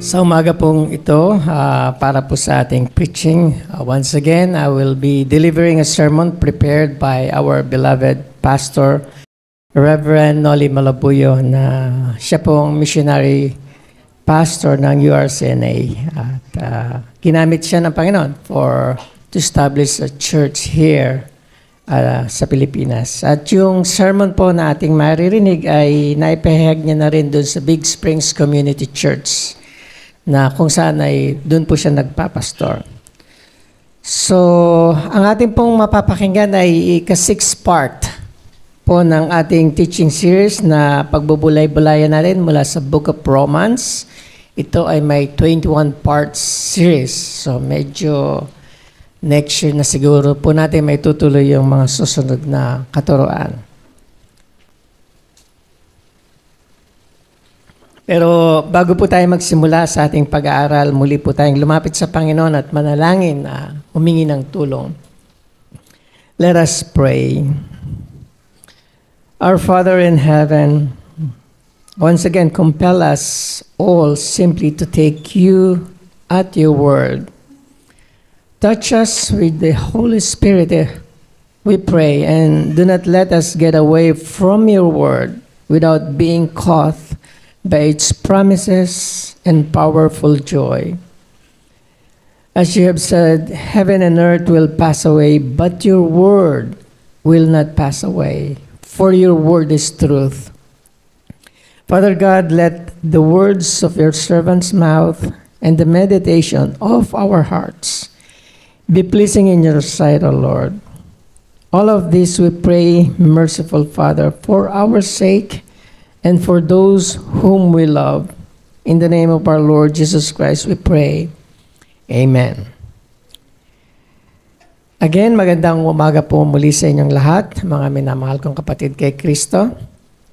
Sa umaga pong ito, para po sa ating preaching, once again, I will be delivering a sermon prepared by our beloved pastor, Reverend Noli Malabuyo, na siya pong missionary pastor ng URCNA. At ginamit siya ng Panginoon to establish a church here sa Pilipinas. At yung sermon po na ating maririnig ay naipahayag niya na rin doon sa Big Springs Community Church, na kung saan ay doon po siya nagpapastor. So, ang ating pong mapapakinggan ay ika-6 part po ng ating teaching series na pagbubulay-bulayan natin mula sa Book of Romans. Ito ay may 21 parts series. So, medyo next year na siguro po natin may tutuloy yung mga susunod na katuruan. Pero bago po tayo magsimula sa ating pag-aaral, muli po tayong lumapit sa Panginoon at manalangin na humingi ng tulong. Let us pray. Our Father in heaven, once again compel us all simply to take you at your word. Touch us with the Holy Spirit, we pray, and do not let us get away from your word without being caught by its promises and powerful joy. As you have said, heaven and earth will pass away, but your word will not pass away, for your word is truth. Father God, let the words of your servant's mouth and the meditation of our hearts be pleasing in your sight, O Lord. All of this we pray, merciful Father, for our sake and for those whom we love. In the name of our Lord Jesus Christ, we pray. Amen. Again, magandang umaga po muli sa inyong lahat, mga minamahal kong kapatid kay Kristo.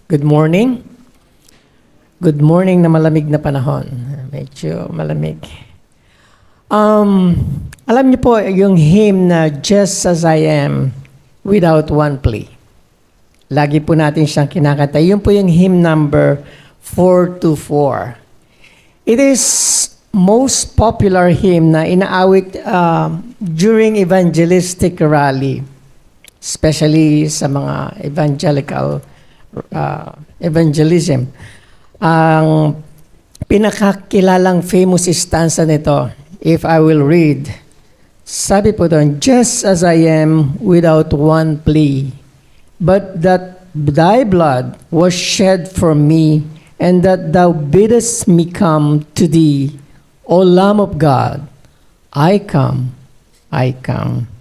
Good morning. Good morning na malamig na panahon. Medyo malamig. Alam niyo po yung hymn na Just As I Am Without One Plea. Lagi po natin siyang kinakanta. Yun po yung hymn number 424. It is most popular hymn na inaawit during evangelistic rally, especially sa mga evangelical evangelism. Ang pinakakilalang famous stanza nito, if I will read, sabi po doon, just as I am without one plea, but that thy blood was shed for me, and that thou biddest me come to thee, O Lamb of God, I come, I come.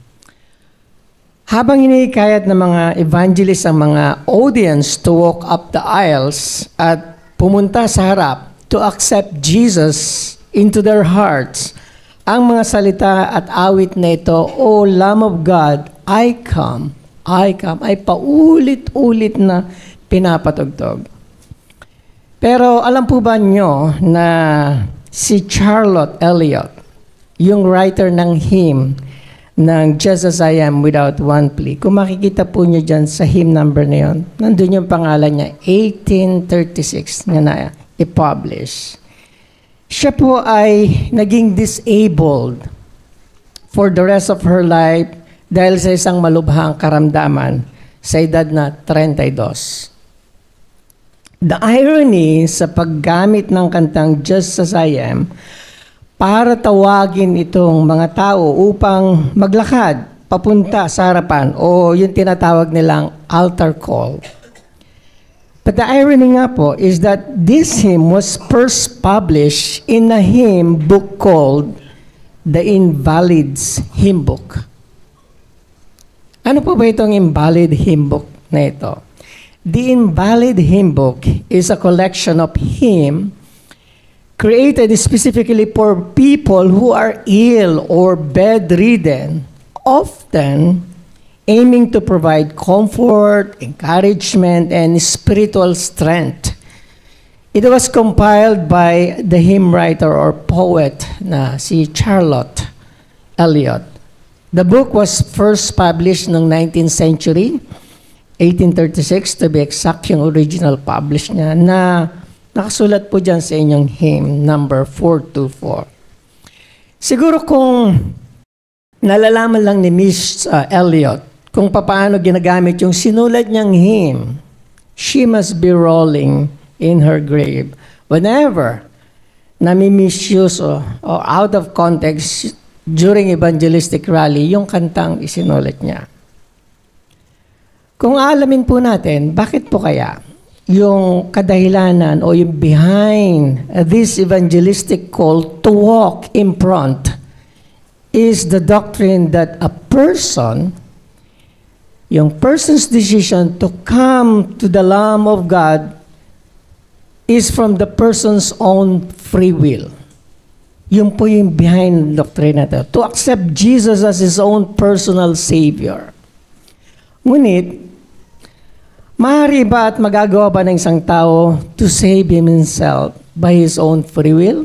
Habang hinihikayat ng mga evangelists ang mga audience to walk up the aisles at pumunta sa harap to accept Jesus into their hearts, ang mga salita at awit na ito, O Lamb of God, I come, ay paulit-ulit na pinapatugtog. Pero alam po ba nyo na si Charlotte Elliott, yung writer ng hymn ng Just As I Am Without One Plea, kung makikita po nyo dyan sa hymn number na yun, nandun yung pangalan niya, 1836 na i-publish. Siya po ay naging disabled for the rest of her life dahil sa isang malubhang karamdaman sa edad na 32. The irony sa paggamit ng kantang Just As I Am para tawagin itong mga tao upang maglakad papunta sa harapan o yung tinatawag nilang altar call. But the irony nga po is that this hymn was first published in a hymn book called The Invalids Hymn Book. Ano po ba itong Invalid Hymn Book na ito? The Invalid Hymn Book is a collection of hymns created specifically for people who are ill or bedridden, often aiming to provide comfort, encouragement, and spiritual strength. It was compiled by the hymn writer or poet na si Charlotte Elliott. The book was first published noong 19th century, 1836 to be exact yung original publish niya, na Nakasulat po dyan sa inyong hymn, number 424. Siguro kung nalalaman lang ni Miss Elliot kung paano ginagamit yung sinulat niyang hymn, she must be rolling in her grave. Whenever nami-misuse o out of context during evangelistic rally, yung kantang isinulat niya. Kung alamin po natin, bakit po kaya yung kadahilanan o yung behind this evangelistic call to walk in front is the doctrine that a person, yung person's decision to come to the Lamb of God is from the person's own free will. Yun po yung behind doctrine na to. To accept Jesus as his own personal Savior. Ngunit, maaari ba at magagawa ba ng isang tao to save himself by his own free will?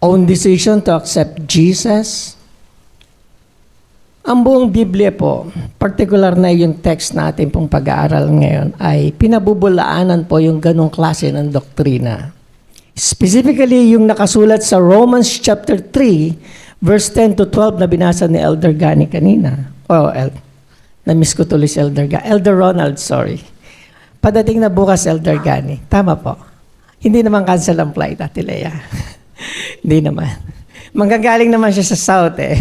Own decision to accept Jesus? Ang buong Biblia po, particular na yung text natin pong pag-aaral ngayon, ay pinabubulaanan po yung ganong klase ng doktrina. Specifically, yung nakasulat sa Romans chapter 3, verse 10 to 12 na binasa ni Elder Gani kanina. Na-miss ko tuloy si Elder Ronald, sorry. Padating na bukas, Elder Gani. Tama po. Hindi naman cancel ang flight, Ate Lea. Hindi naman. Manggagaling naman siya sa South eh.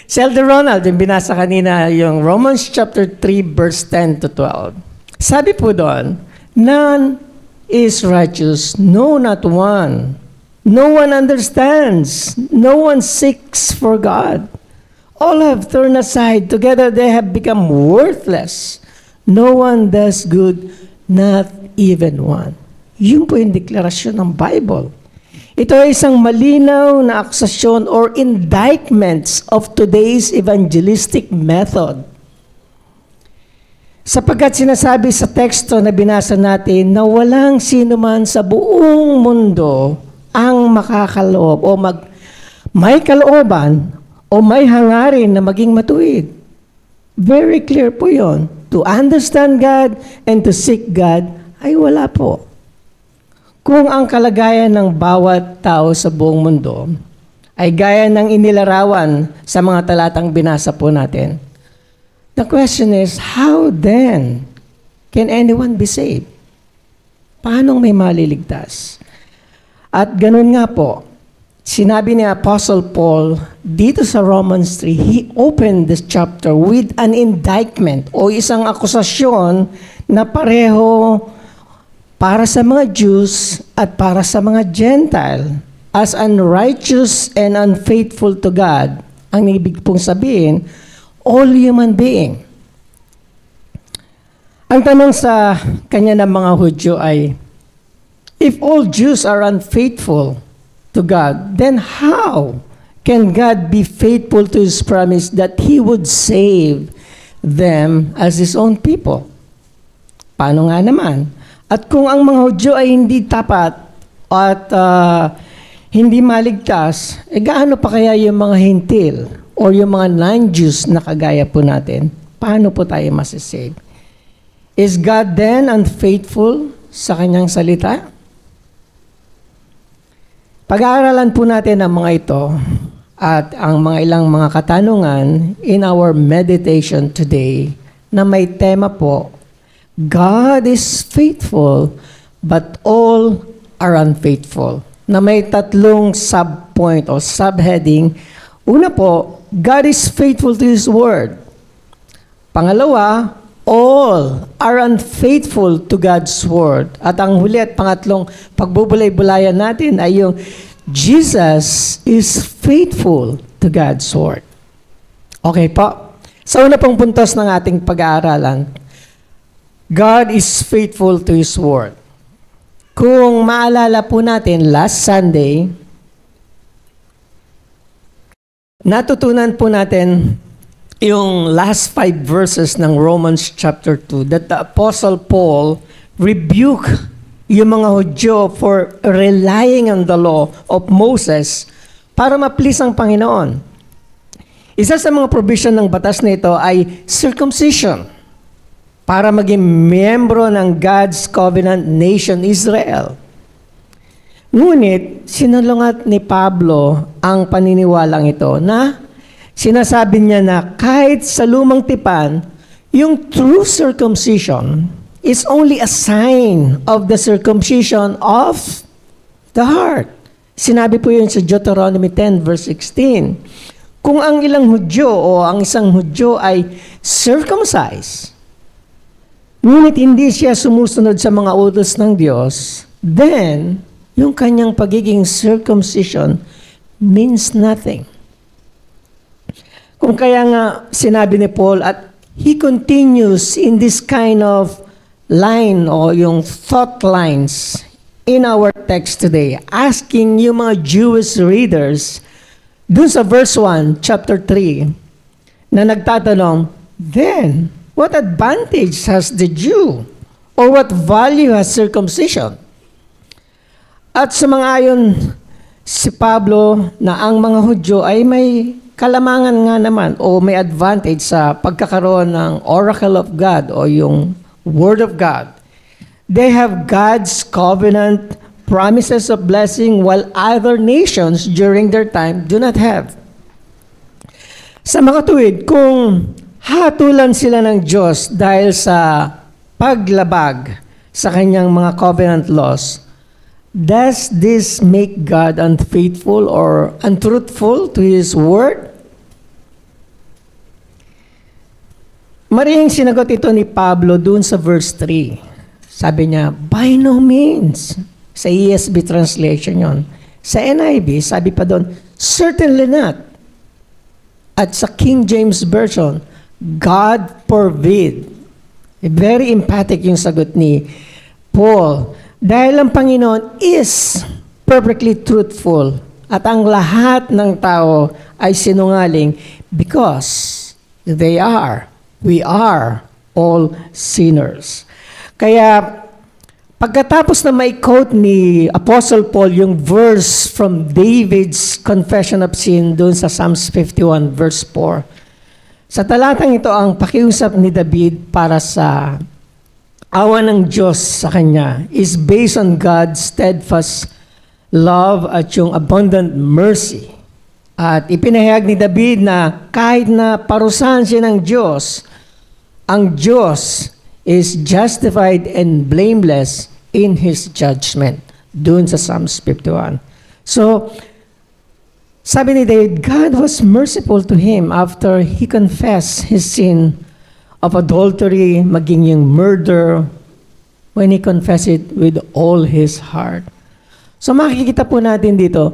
Si Elder Ronald, yung binasa kanina, yung Romans chapter 3, verse 10 to 12. Sabi po doon, none is righteous, no, not one. No one understands. No one seeks for God. All have turned aside. Together they have become worthless. No one does good, not even one. Yun po yung deklarasyon ng Bible. Ito ay isang malinaw na akusasyon or indictments of today's evangelistic method. Sapagkat sinasabi sa teksto na binasa natin na walang sino man sa buong mundo ang makakaloob o may kalooban o may hangarin na maging matuwid. Very clear po yon. To understand God and to seek God ay wala po. Kung ang kalagayan ng bawat tao sa buong mundo ay gaya ng inilarawan sa mga talatang binasa po natin, the question is, how then can anyone be saved? Paano may maliligtas? At ganun nga po, sinabi ni Apostle Paul dito sa Romans 3, he opened this chapter with an indictment o isang akusasyon na pareho para sa mga Jews at para sa mga Gentile as unrighteous and unfaithful to God. Ang ibig pong sabihin, all human being. Ang tanong sa kanya ng mga Hudyo ay, if all Jews are unfaithful to God, then how can God be faithful to His promise that He would save them as His own people? Paano nga naman? At kung ang mga Hudyo ay hindi tapat at hindi maligtas, gaano pa kaya yung mga Hintil o yung mga non-Jews na kagaya po natin? Paano po tayo masasave? Is God then unfaithful sa kanyang salita? Pag-aaralan po natin ang mga ito at ang mga ilang mga katanungan in our meditation today na may tema po, God is faithful, but all are unfaithful. Na may tatlong subpoint o subheading. Una po, God is faithful to His word. Pangalawa, all are unfaithful to God's word. At ang huli at pangatlong pagbubulay-bulayan natin ay yung Jesus is faithful to God's word. Okay po. Sa una pong puntos ng ating pag-aaralan, God is faithful to His word. Kung maalala po natin, last Sunday, natutunan po natin yung last 5 verses ng Romans chapter 2 that the Apostle Paul rebuked yung mga Hudyo for relying on the law of Moses para ma-please ang Panginoon. Isa sa mga provision ng batas na ito ay circumcision. para maging miyembro ng God's covenant nation Israel. Ngunit, sinulungat ni Pablo ang paniniwalang ito na sinasabi niya na kahit sa lumang tipan, yung true circumcision is only a sign of the circumcision of the heart. Sinabi po yun sa Deuteronomy 10 verse 16. Kung ang ilang Hudyo o ang isang Hudyo ay circumcised, ngunit hindi siya sumusunod sa mga utos ng Diyos, then yung kanyang pagiging circumcision means nothing. Kung kaya nga sinabi ni Paul at he continues in this kind of line o yung thought lines in our text today, asking yung mga Jewish readers dun sa verse 1, chapter 3, na nagtatanong, then, what advantage has the Jew? Or what value has circumcision? At sa mga ayon si Pablo na ang mga Hudyo ay may kalamangan nga naman o may advantage sa pagkakaroon ng oracle of God o yung Word of God. They have God's covenant promises of blessing while other nations during their time do not have. Sa mga tuwid, kung hatulan sila ng Diyos dahil sa paglabag sa kanyang mga covenant laws, does this make God unfaithful or untruthful to His Word? Marihing sinagot ito ni Pablo dun sa verse 3. Sabi niya, by no means. Sa ESV translation yon. Sa NIV, sabi pa doon, certainly not. At sa King James Version, God forbid. Very emphatic yung sagot ni Paul. Dahil ang Panginoon is perfectly truthful at ang lahat ng tao ay sinungaling because we are all sinners. Kaya pagkatapos na may quote ni Apostle Paul yung verse from David's confession of sin doon sa Psalms 51 verse 4, sa talatang ito ang pakiusap ni David para sa awa ng Diyos sa kanya is based on God's steadfast love at yung abundant mercy. At ipinahayag ni David na kahit na parusahan siya ng Diyos, ang Diyos is justified and blameless in His judgment. Doon sa Psalms 51. So, sabi ni David, God was merciful to him after he confessed his sin of adultery, maging yung murder, when he confessed it with all his heart. So makikita po natin dito,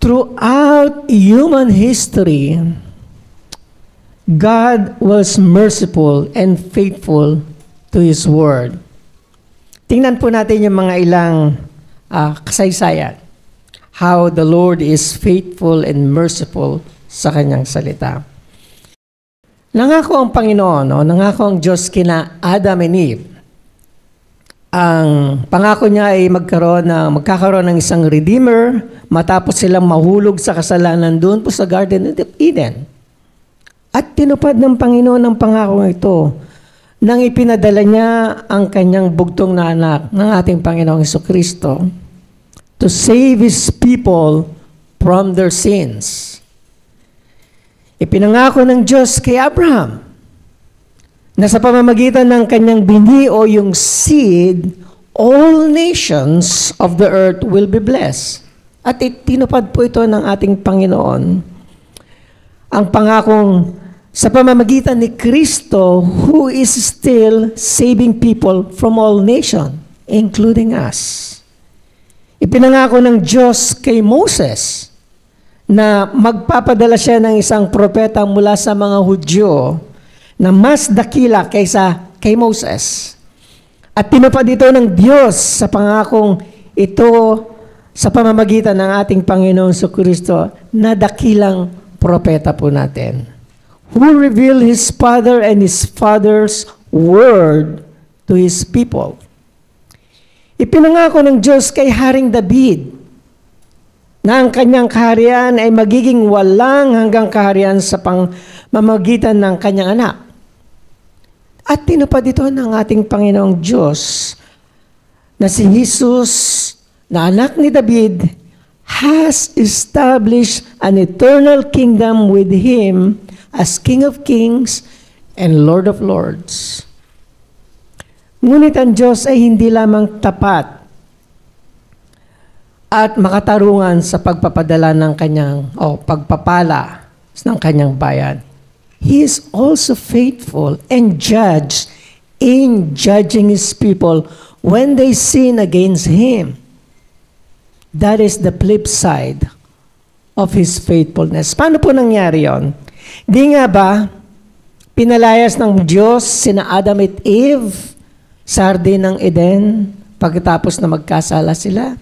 throughout human history, God was merciful and faithful to His Word. Tingnan po natin yung mga ilang kasaysayan. How the Lord is faithful and merciful sa Kanyang salita. Nangako ang Panginoon, nangako ang Diyos kina Adam and Eve. Ang pangako niya ay magkakaroon ng isang Redeemer matapos silang mahulog sa kasalanan doon po sa Garden of Eden. At tinupad ng Panginoon ang pangako ito nang ipinadala niya ang kanyang bugtong na anak ng ating Panginoong Jesucristo to save His people from their sins. Ipinangako ng Diyos kay Abraham na sa pamamagitan ng kanyang binhi o yung seed, all nations of the earth will be blessed. At tinupad po ito ng ating Panginoon. Ang pangakong sa pamamagitan ni Kristo who is still saving people from all nations, including us. Ipinangako ng Diyos kay Moses na magpapadala siya ng isang propeta mula sa mga Hudyo na mas dakila kaysa kay Moses. At tinupad ito ng Diyos sa pangakong ito sa pamamagitan ng ating Panginoong Jesucristo na dakilang propeta po natin, who revealed His Father and His Father's Word to His people. Ipinangako ng Diyos kay Haring David na ang kanyang kaharian ay magiging walang hanggang kaharian sa pamamagitan ng kanyang anak. At tinupad ito ng ating Panginoong Diyos na si Jesus, na anak ni David, has established an eternal kingdom with Him as King of Kings and Lord of Lords. Ngunit ang Diyos ay hindi lamang tapat at makatarungan sa pagpapadala ng kanyang, pagpapala ng kanyang bayan. He is also faithful and judge in judging His people when they sin against Him. That is the flip side of His faithfulness. Paano po nangyari yon? Di nga ba, pinalayas ng Diyos sina Adam at Eve sa hardin ng Eden pagkatapos na magkasala sila?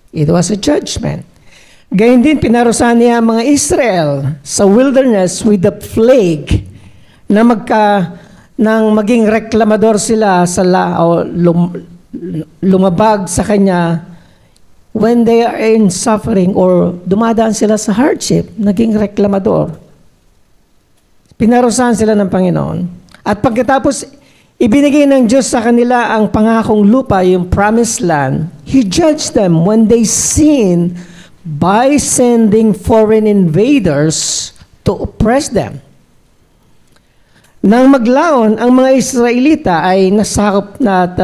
It was a judgment. Gayun din, pinarusahan niya ang mga Israel sa wilderness with the plague na nang maging reklamador sila lumabag sa Kanya when they are in suffering or dumadaan sila sa hardship, naging reklamador. Pinarusahan sila ng Panginoon. At pagkatapos, ibinigay ng Diyos sa kanila ang pangakong lupa, yung promised land. He judged them when they sinned by sending foreign invaders to oppress them. Nang maglaon, ang mga Israelita ay nasakop na at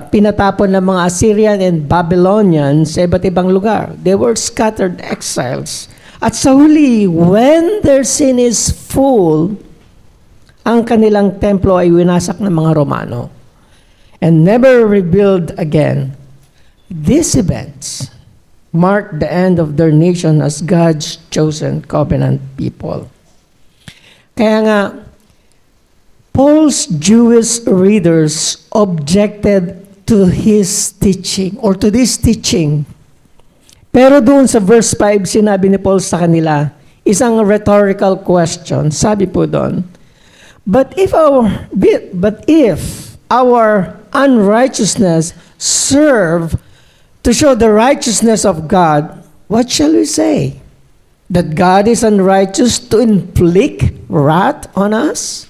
pinatapon ng mga Assyrian and Babylonians sa iba't ibang lugar. They were scattered exiles. At sa huli, when their sin is full, ang kanilang templo ay winasak ng mga Romano and never rebuilt again. These events marked the end of their nation as God's chosen covenant people. Kaya nga, Paul's Jewish readers objected to his teaching or to this teaching. Pero doon sa verse 5, sinabi ni Paul sa kanila, isang rhetorical question. Sabi po doon, But if our unrighteousness serve to show the righteousness of God, what shall we say? That God is unrighteous to inflict wrath on us?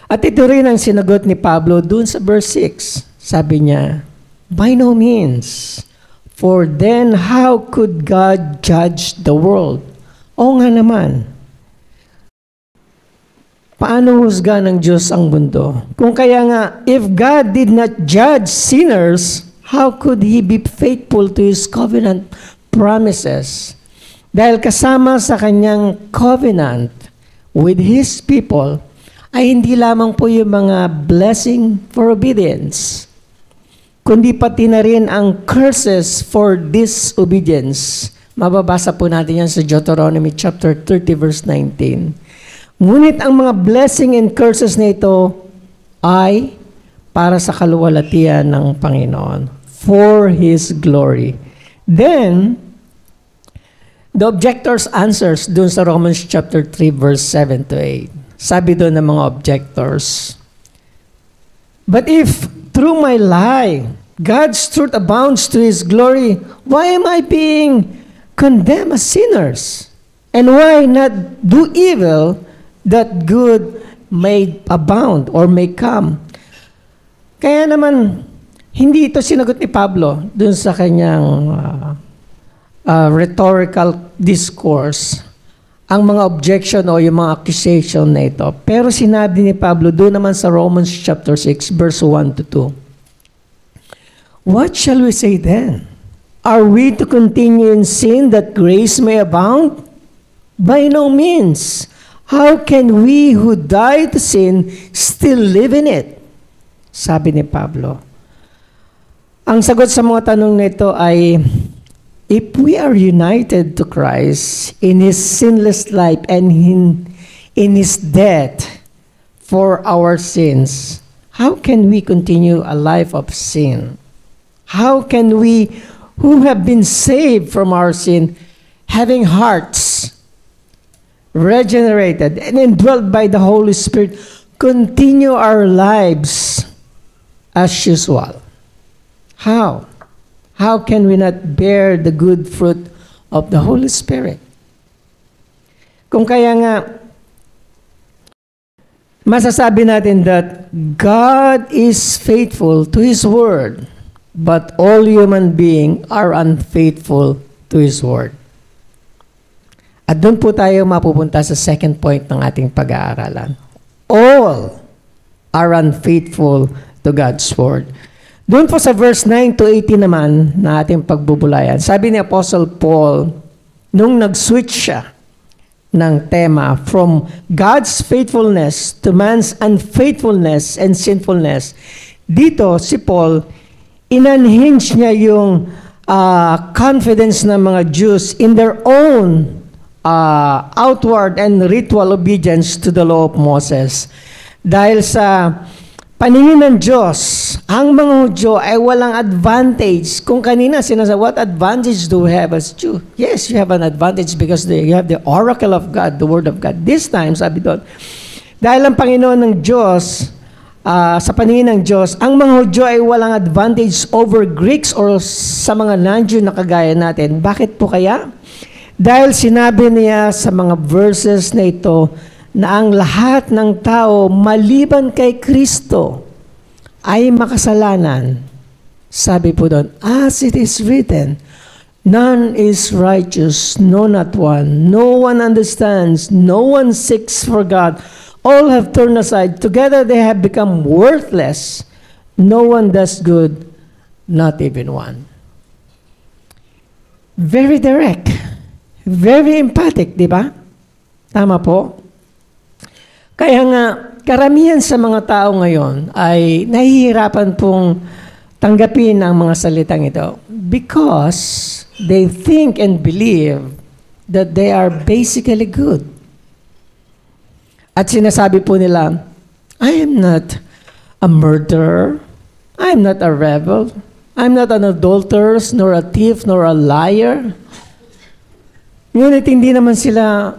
At ito rin ang sinagot ni Pablo dun sa verse 6. Sabi niya, by no means, for then how could God judge the world? O nga naman, paano husga ng Diyos ang mundo? Kung kaya nga, if God did not judge sinners, how could He be faithful to His covenant promises? Dahil kasama sa kanyang covenant with His people, ay hindi lamang po yung mga blessing for obedience, kundi pati na rin ang curses for disobedience. Mababasa po natin yan sa Deuteronomy chapter 30 verse 19. Ngunit ang mga blessing and curses na ito ay para sa kaluwalhatian ng Panginoon, for His glory. Then, the objector's answers dun sa Romans chapter 3 verse 7 to 8. Sabi doon ng mga objectors, but if through my lie, God's truth abounds to His glory, why am I being condemned as sinners? And why not do evil that good may abound or may come? Kaya naman, hindi ito sinagot ni Pablo dun sa kanyang rhetorical discourse, ang mga objection o yung mga accusation na ito. Pero sinabi ni Pablo doon naman sa Romans chapter 6, verse 1 to 2. What shall we say then? Are we to continue in sin that grace may abound? By no means. How can we who died to sin still live in it? Sabi ni Pablo. Ang sagot sa mga tanong nito ay, if we are united to Christ in His sinless life and in His death for our sins, how can we continue a life of sin? How can we, who have been saved from our sin, having hearts regenerated and indwelt by the Holy Spirit, continue our lives as usual? How? How can we not bear the good fruit of the Holy Spirit? Kung kaya nga, masasabi natin that God is faithful to His Word, but all human beings are unfaithful to His Word. At doon po tayo mapupunta sa second point ng ating pag-aaralan. All are unfaithful to God's Word. Doon po sa verse 9 to 18 naman na ating pagbubulayan, sabi ni Apostle Paul, nung nag-switch siya ng tema from God's faithfulness to man's unfaithfulness and sinfulness, dito si Paul, in-unhinge niya yung confidence ng mga Jews in their own outward and ritual obedience to the law of Moses. Dahil sa paningin ng Diyos, ang mga Hudyo ay walang advantage. Kung kanina sinasabi, what advantage do we have as Jew? Yes, you have an advantage because you have the oracle of God, the Word of God. This time, sabi doon, dahil ang Panginoon ng Diyos, sa paningin ng Diyos, ang mga Hudyo ay walang advantage over Greeks or sa mga non-Jew na kagaya natin. Bakit po kaya? Dahil sinabi niya sa mga verses na ito na ang lahat ng tao maliban kay Kristo ay makasalanan. Sabi po doon, as it is written, none is righteous, no not one. No one understands, no one seeks for God. All have turned aside. Together they have become worthless. No one does good, not even one. Very direct. Very emphatic, di ba? Tama po. Kaya nga, karamihan sa mga tao ngayon ay nahihirapan pong tanggapin ang mga salitang ito because they think and believe that they are basically good. At sinasabi po nila, I am not a murderer. I am not a rebel. I am not an adulterer, nor a thief, nor a liar. Ngunit hindi naman sila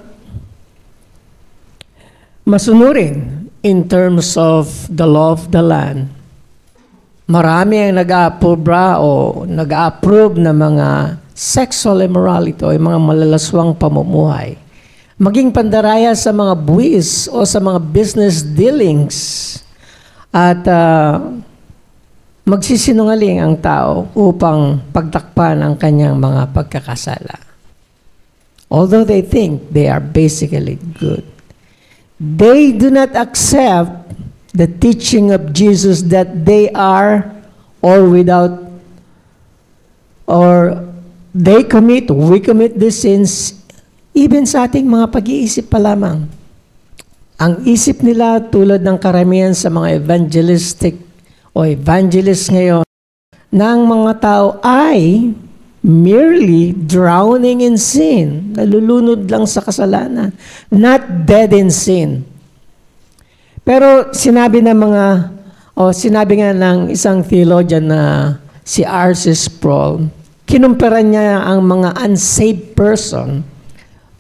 masunurin in terms of the law of the land. Marami ang nag-approve ng mga sexual immorality o mga malalaswang pamumuhay. Maging pandaraya sa mga buwis o sa mga business dealings. At magsisinungaling ang tao upang pagtakpan ang kanyang mga pagkakasala. Although they think they are basically good. They do not accept the teaching of Jesus that they are or without, or we commit these sins even sa ating mga pag-iisip pa lamang. Ang isip nila tulad ng karamihan sa mga evangelistic o evangelist ngayon ng mga tao ay merely drowning in sin. Nalulunod lang sa kasalanan. Not dead in sin. Pero sinabi nga ng isang theologian na si R.C. Sproul, kinumpara niya ang mga unsaved person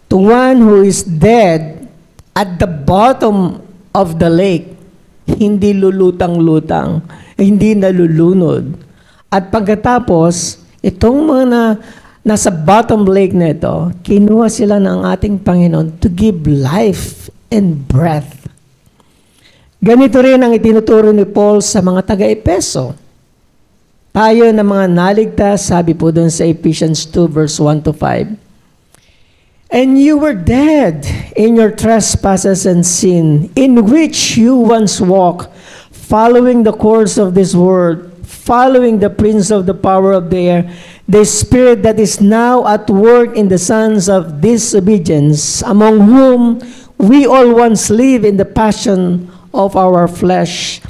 to one who is dead at the bottom of the lake. Hindi lulutang-lutang, hindi nalulunod. At pagkatapos, itong mga nasa bottom lake na ito, kinuha sila ng ating Panginoon to give life and breath. Ganito rin ang itinuturo ni Paul sa mga taga-Epeso. Tayo na mga naligtas, sabi po doon sa Ephesians 2 verse 1 to 5. And you were dead in your trespasses and sin, in which you once walked, following the course of this world, following the prince of the power of the air, the spirit that is now at work in the sons of disobedience, among whom we all once lived in the passion of our flesh,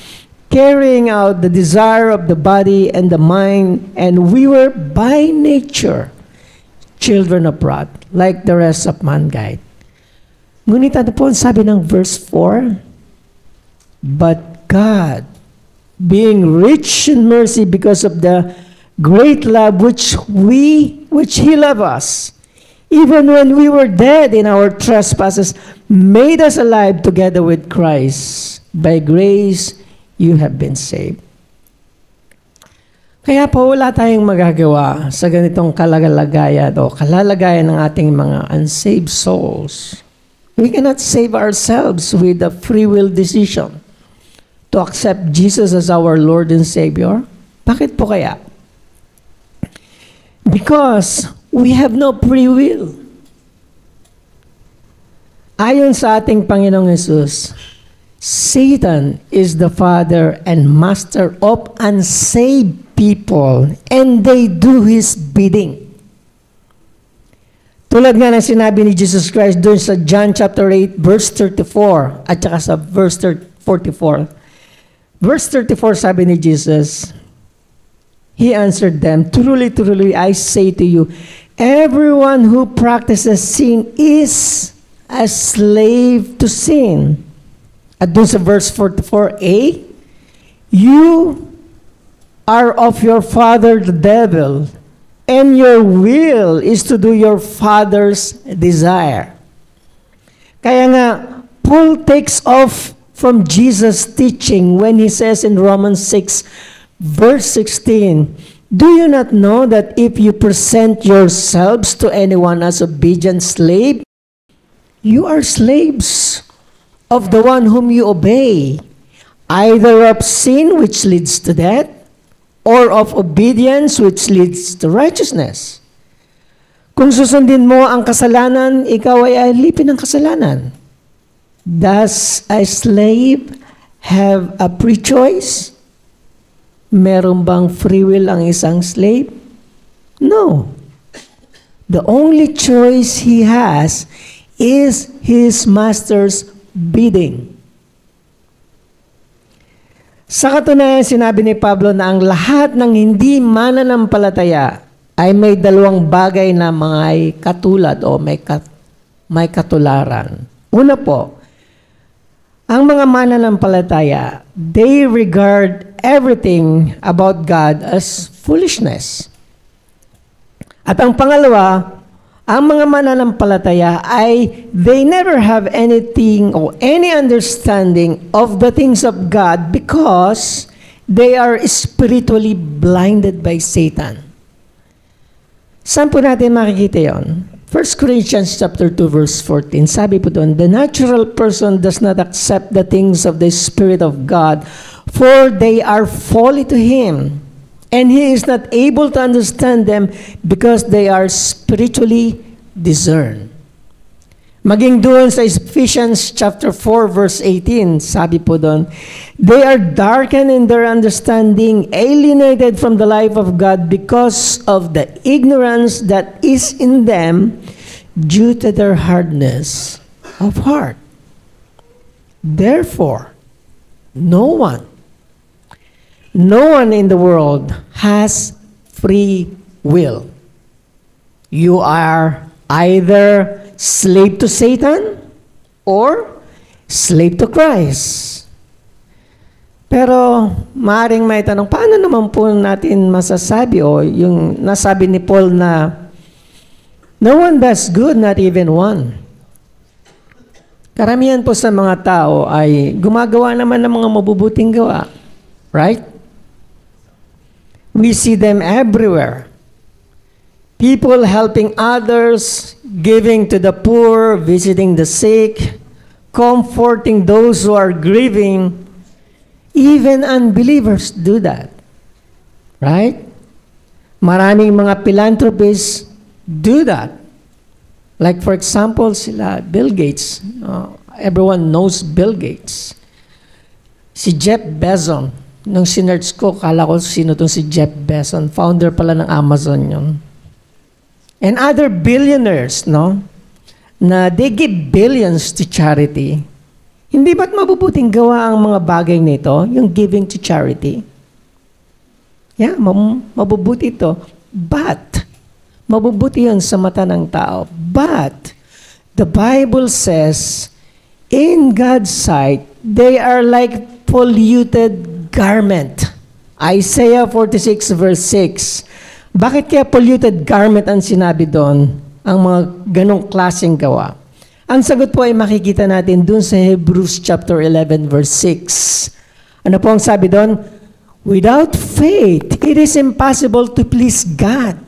carrying out the desire of the body and the mind, and we were by nature children of wrath, like the rest of mankind. Ngunit ano po ang sabi ng verse 4? But God, being rich in mercy because of the great love which He loved us, even when we were dead in our trespasses, made us alive together with Christ. By grace, you have been saved. Kaya po wala tayong magagawa sa ganitong kalalagayan ng ating mga unsaved souls We cannot save ourselves with a free will decision to accept Jesus as our Lord and Savior. Bakit po kaya? Because we have no free will. Ayon sa ating Panginoong Yesus, Satan is the father and master of unsaved people, and they do his bidding. Tulad nga ng sinabi ni Jesus Christ doon sa John chapter 8, verse 34, at saka sa verse 44. Verse 34, sabi ni Jesus, He answered them, Truly, truly, I say to you, everyone who practices sin is a slave to sin. At doon sa verse 44a, you are of your father the devil, and your will is to do your father's desire. Kaya nga, Paul takes off from Jesus' teaching when he says in Romans 6, verse 16, Do you not know that if you present yourselves to anyone as obedient slave, you are slaves of the one whom you obey, either of sin which leads to death, or of obedience which leads to righteousness. Kung susundin mo ang kasalanan, ikaw ay alipin ng kasalanan. Does a slave have a free choice? Meron bang free will ang isang slave? No. The only choice he has is his master's bidding. Sa katunayan, sinabi ni Pablo na ang lahat ng hindi mananampalataya ay may dalawang bagay na mga katulad o may katularan. Una po, ang mga mananampalataya, they regard everything about God as foolishness. At ang pangalawa, ang mga mananampalataya ay they never have anything or any understanding of the things of God because they are spiritually blinded by Satan. Saan po natin makikita yon? 1 Corinthians chapter 2 verse 14. Sabi po doon, the natural person does not accept the things of the Spirit of God, for they are folly to him. And he is not able to understand them because they are spiritually discerned. Maging doon sa Ephesians chapter 4 verse 18, sabi po doon, they are darkened in their understanding, alienated from the life of God because of the ignorance that is in them due to their hardness of heart. Therefore, no one in the world has free will. You are either slave to Satan or slave to Christ. Pero maaaring may tanong, paano naman po natin masasabi o yung nasabi ni Paul na no one does good, not even one. Karamihan po sa mga tao ay gumagawa naman ng mga mabubuting gawa. Right? We see them everywhere. People helping others, giving to the poor, visiting the sick, comforting those who are grieving. Even unbelievers do that. Right? Maraming mga philanthropists do that. Like for example, sila Bill Gates. Everyone knows Bill Gates. Si Jeff Bezos. Nung sinerch ko, kala ko sino itong si Jeff Bezos. Founder pala ng Amazon yun. And other billionaires, no? Na they give billions to charity. Hindi ba't mabubuting gawa ang mga bagay nito? Yung giving to charity? Yeah, mabubuti ito. But, mabubuti yun sa mata ng tao. But, the Bible says, in God's sight, they are like polluted garment. Isaiah 46 verse 6. Bakit kaya polluted garment ang sinabi doon? Ang mga ganong klaseng gawa. Ang sagot po ay makikita natin doon sa Hebrews chapter 11 verse 6. Ano po ang sabi doon? Without faith, it is impossible to please God.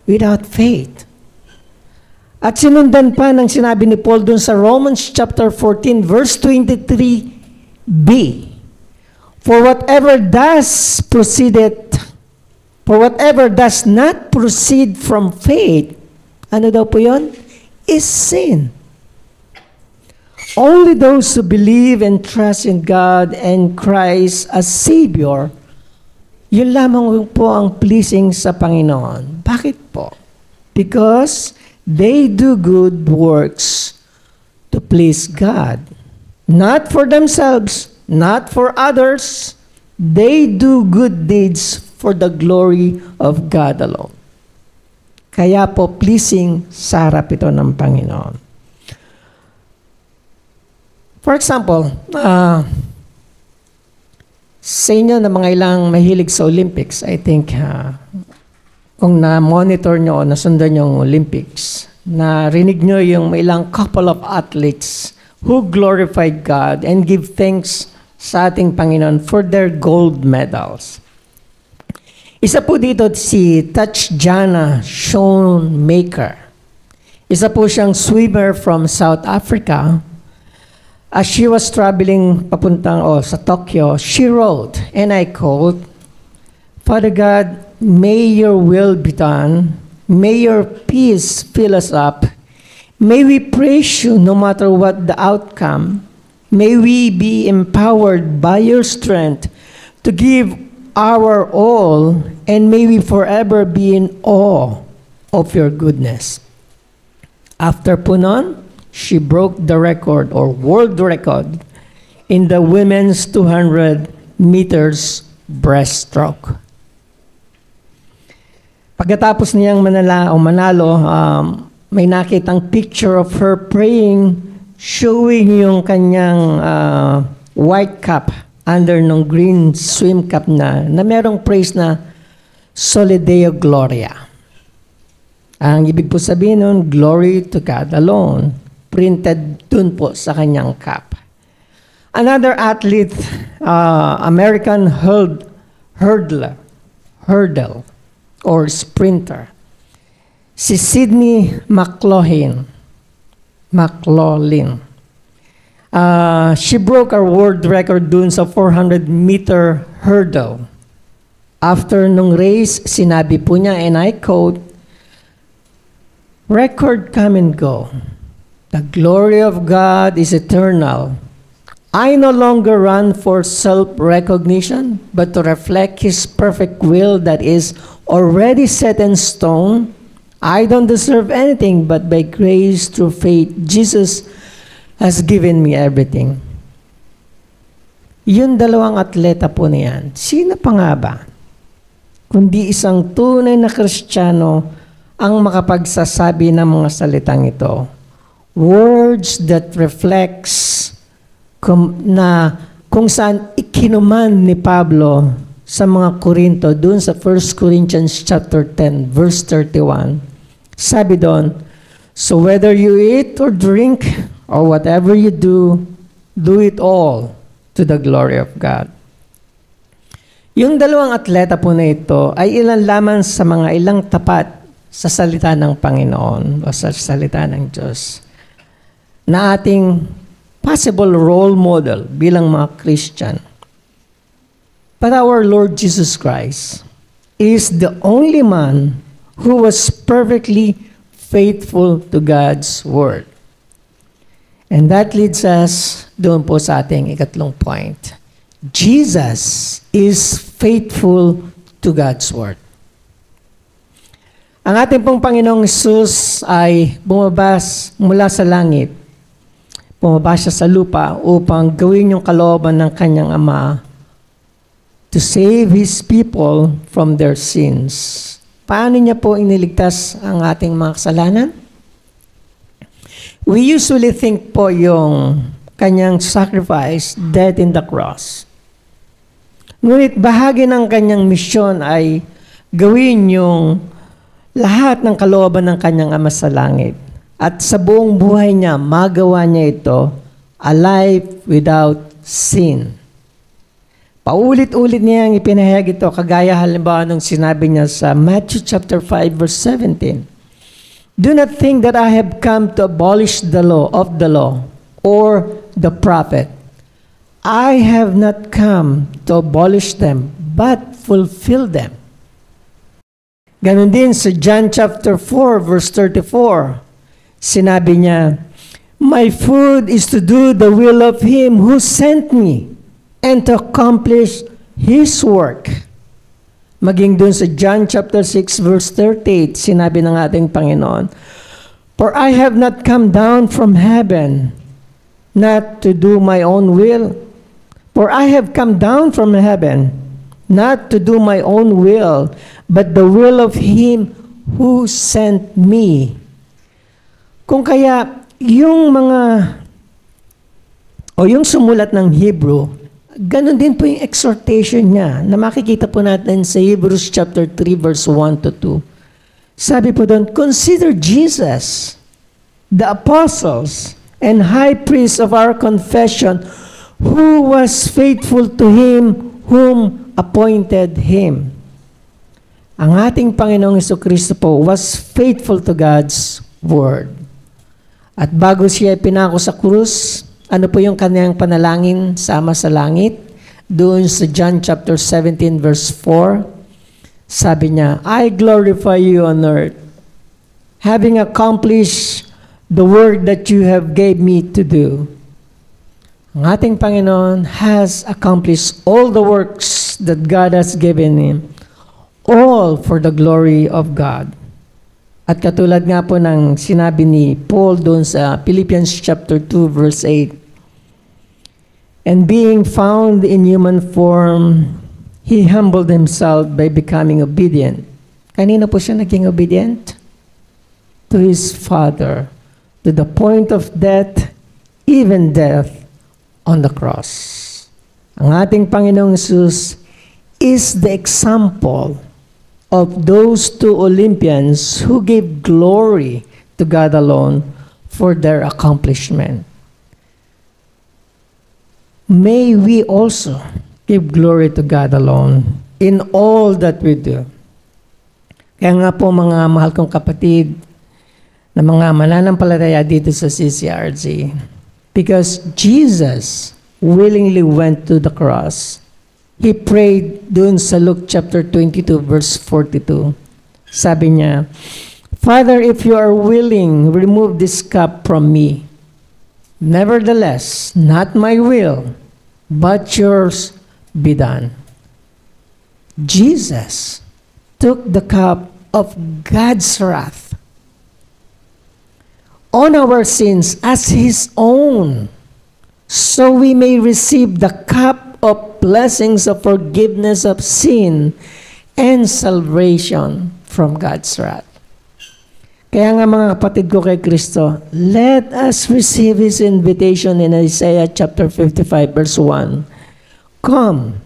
Without faith. At sinundan pa ng sinabi ni Paul dun sa Romans chapter 14 verse 23b. For whatever does not proceed from faith, ano daw po yun? Is sin. Only those who believe and trust in God and Christ as Savior, yun lamang po ang pleasing sa Panginoon. Bakit po? Because they do good works to please God. Not for themselves, not for others. They do good deeds for the glory of God alone. Kaya po pleasing sa harap ito ng Panginoon. For example, sa inyo na mga ilang mahilig sa Olympics, I think, kung na-monitor nyo o nasundan yung Olympics, narinig nyo yung may ilang couple of athletes who glorified God and give thanks sa ating Panginoon for their gold medals. Isa po dito si Tatjana Schoenmaker. Isa po siyang swimmer from South Africa. As she was traveling papuntang sa Tokyo, she wrote, and I quote, Father God, may your will be done. May your peace fill us up. May we praise you no matter what the outcome. May we be empowered by your strength to give our all, and may we forever be in awe of your goodness. After po nun, she broke the record or world record in the women's 200 meters breaststroke. Pagkatapos niyang manalo, may nakitang picture of her praying, showing yung kanyang white cap under nung green swim cap na merong praise na Soli Deo Gloria. Ang ibig po sabihin nun, glory to God alone. Printed dun po sa kanyang cap. Another athlete, American hurdle or sprinter, si Sydney McLaughlin. She broke our world record dun sa 400-meter hurdle. After nung race, sinabi po niya, and I quote, "Record come and go. The glory of God is eternal. I no longer run for self-recognition, but to reflect His perfect will that is already set in stone. I don't deserve anything, but by grace through faith, Jesus has given me everything." Yung dalawang atleta po na yan, sino pa nga ba? Kundi isang tunay na Kristiyano ang makapagsasabi ng mga salitang ito. Words that reflects kung saan ikinuman ni Pablo sa mga Korinto dun sa 1 Corinthians chapter 10 verse 31. Sabi doon, "So whether you eat or drink or whatever you do, do it all to the glory of God." Yung dalawang atleta po na ito ay ilan lamang sa mga ilang tapat sa salita ng Panginoon o sa salita ng Diyos na ating possible role model bilang mga Christian. But our Lord Jesus Christ is the only man who was perfectly faithful to God's Word. And that leads us doon po sa ating ikatlong point. Jesus is faithful to God's Word. Ang ating pong Panginoong Hesus ay bumabas mula sa langit. Bumaba siya sa lupa upang gawin yung kalooban ng kanyang Ama to save His people from their sins. Paano niya po iniligtas ang ating mga kasalanan? We usually think po yung kanyang sacrifice, death in the cross. Ngunit bahagi ng kanyang misyon ay gawin yung lahat ng kalooban ng kanyang Ama sa langit. At sa buong buhay niya, magawa niya ito, a life without sin. Paulit-ulit niya ang ipinahayag ito, kagaya halimbawa nung sinabi niya sa Matthew chapter 5 verse 17. Do not think that I have come to abolish the law or the prophet. I have not come to abolish them, but fulfill them. Ganon din sa John chapter 4, verse 34. Sinabi niya, my food is to do the will of Him who sent me and to accomplish His work. Maging dun sa John chapter 6 verse 38, sinabi ng ating Panginoon, for I have not come down from heaven not to do my own will. For I have come down from heaven not to do my own will, but the will of Him who sent me. Kung kaya, yung sumulat ng Hebrew, ganun din po yung exhortation niya na makikita po natin sa Hebrews chapter 3 verse 1 to 2. Sabi po doon, consider Jesus, the apostles and high priest of our confession, who was faithful to Him whom appointed Him. Ang ating Panginoong Jesucristo po was faithful to God's word. At bago siya pinako sa krus, ano po yung kanyang panalangin sama sa langit? Doon sa John chapter 17 verse 4, sabi niya, I glorify you on earth, having accomplished the work that you have gave me to do. Ang ating Panginoon has accomplished all the works that God has given Him, all for the glory of God. At katulad nga po ng sinabi ni Paul doon sa Philippians chapter 2 verse 8, and being found in human form, He humbled Himself by becoming obedient. Kanino po siya naging obedient? To His Father, to the point of death, even death on the cross. Ang ating Panginoong Jesus is the example of those two Olympians who gave glory to God alone for their accomplishment. May we also give glory to God alone in all that we do. Kaya nga po mga mahal kong kapatid na mga mananampalataya dito sa CCRG, because Jesus willingly went to the cross. He prayed dun sa Luke chapter 22 verse 42. Sabi niya, Father, if you are willing, remove this cup from me. Nevertheless, not my will, but yours be done. Jesus took the cup of God's wrath on our sins as His own, so we may receive the cup of blessings of forgiveness of sin and salvation from God's wrath. Kaya nga mga kapatid ko kay Kristo, let us receive His invitation in Isaiah chapter 55 verse 1. Come,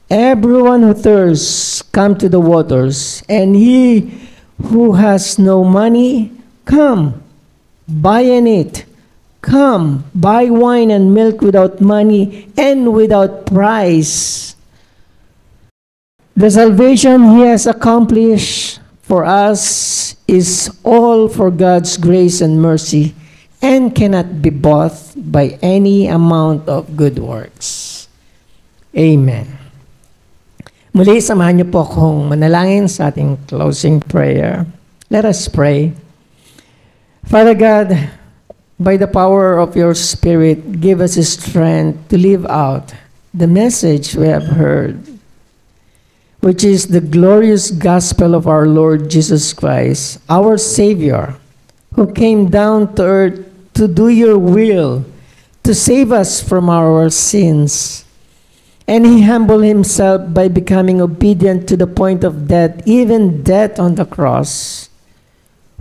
everyone who thirsts, come to the waters, and he who has no money, come, buy and eat. Come, buy wine and milk without money and without price. The salvation He has accomplished for us is all for God's grace and mercy and cannot be bought by any amount of good works. Amen. Muli, samahan niyo po akong manalangin sa ating closing prayer. Let us pray. Father God, by the power of your Spirit, give us strength to live out the message we have heard, which is the glorious gospel of our Lord Jesus Christ, our Savior, who came down to earth to do your will, to save us from our sins. And He humbled Himself by becoming obedient to the point of death, even death on the cross,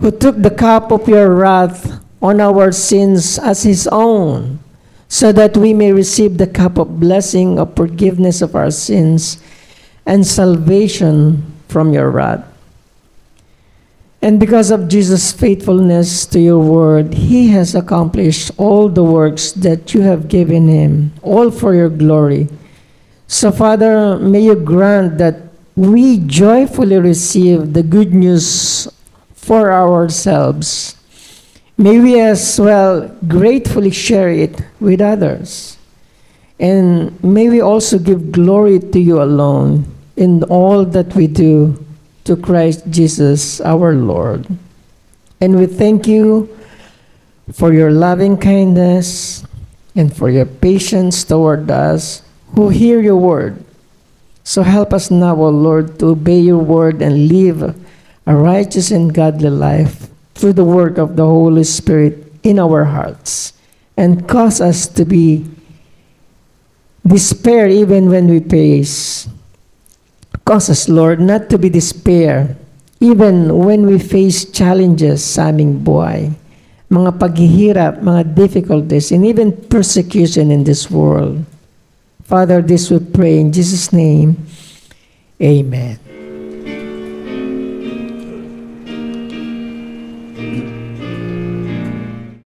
who took the cup of your wrath on our sins as His own, so that we may receive the cup of blessing of forgiveness of our sins and salvation from your wrath. And because of Jesus' faithfulness to your word, He has accomplished all the works that you have given Him, all for your glory. So, Father, may you grant that we joyfully receive the good news for ourselves. May we as well gratefully share it with others. And may we also give glory to you alone in all that we do to Christ Jesus our Lord. And we thank you for your loving kindness and for your patience toward us who hear your word. So help us now, O Lord, to obey your word and live a righteous and godly life through the work of the Holy Spirit in our hearts, and cause us to be despair even when we face. Cause us, Lord, not to be despair even when we face challenges sa aming buhay, mga paghihirap, mga difficulties, and even persecution in this world. Father, this we pray in Jesus' name. Amen.